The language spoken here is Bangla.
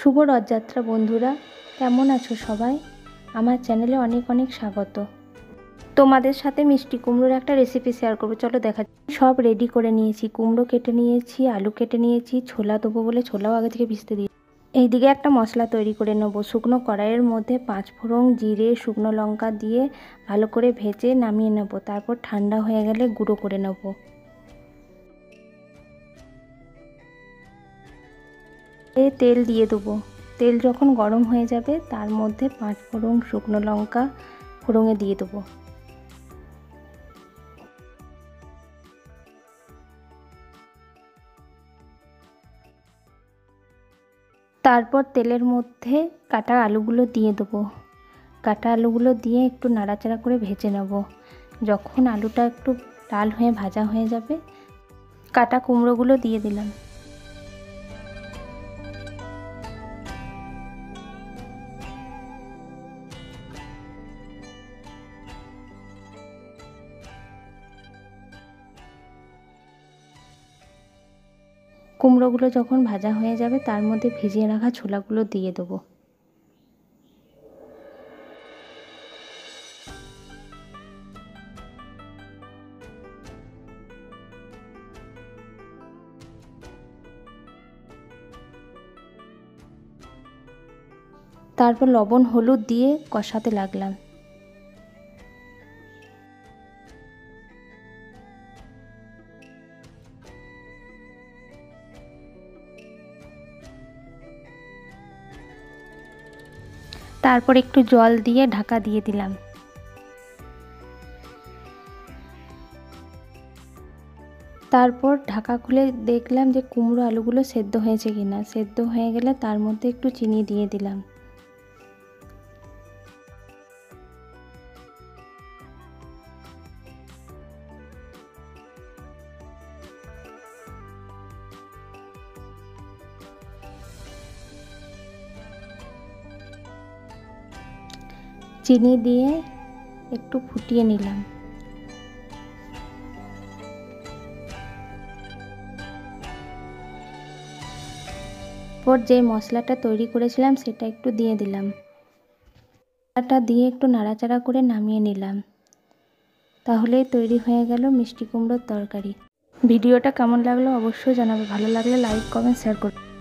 শুভ রথযাত্রা বন্ধুরা, কেমন আছো সবাই? আমার চ্যানেলে অনেক অনেক স্বাগত। তোমাদের সাথে মিষ্টি কুমড়োর একটা রেসিপি শেয়ার করবো, চলো দেখা যাক। সব রেডি করে নিয়েছি, কুমড়ো কেটে নিয়েছি, আলু কেটে নিয়েছি, ছোলা দেবো বলে ছোলাও আগে থেকে ভিজতে দিই। এইদিকে একটা মশলা তৈরি করে নেবো। শুকনো কড়াইয়ের মধ্যে 5 ফোড়ন, জিরে, শুকনো লঙ্কা দিয়ে ভালো করে ভেজে নামিয়ে নেবো। তারপর ঠান্ডা হয়ে গেলে গুঁড়ো করে নেবো। তেল দিয়ে দেবো। তেল যখন গরম হয়ে যাবে তার মধ্যে 5 ফোড়ন, শুকনো লঙ্কা ফোড়নে দিয়ে দেবো। তারপর তেলের মধ্যে কাটা আলুগুলো দিয়ে দেবো। কাটা আলুগুলো দিয়ে একটু নাড়াচাড়া করে ভেজে নেব। যখন আলুটা একটু লাল হয়ে ভাজা হয়ে যাবে, কাটা কুমড়োগুলো দিয়ে দিলাম। কুমড়োগুলো যখন ভাজা হয়ে যাবে তার মধ্যে ভিজিয়ে রাখা ছোলাগুলো দিয়ে দেবো। তারপর লবণ হলুদ দিয়ে কষাতে লাগলাম। তারপর একটু জল দিয়ে ঢাকা দিয়ে দিলাম। তারপর ঢাকা খুলে দেখলাম যে কুমড়ো আলুগুলো সেদ্ধ হয়েছে কিনা। সেদ্ধ হয়ে গেলে তার মধ্যে একটু চিনি দিয়ে দিলাম। চিনি দিয়ে একটু ফুটিয়ে নিলাম। পর যে মশলাটা তৈরি করেছিলাম সেটা একটু দিয়ে দিলাম। মশলাটা দিয়ে একটু নাড়াচাড়া করে নামিয়ে নিলাম। তাহলেই তৈরি হয়ে গেল মিষ্টি কুমড়োর তরকারি। ভিডিওটা কেমন লাগলো অবশ্যই জানাবে। ভালো লাগলে লাইক, কমেন্ট, শেয়ার করবে।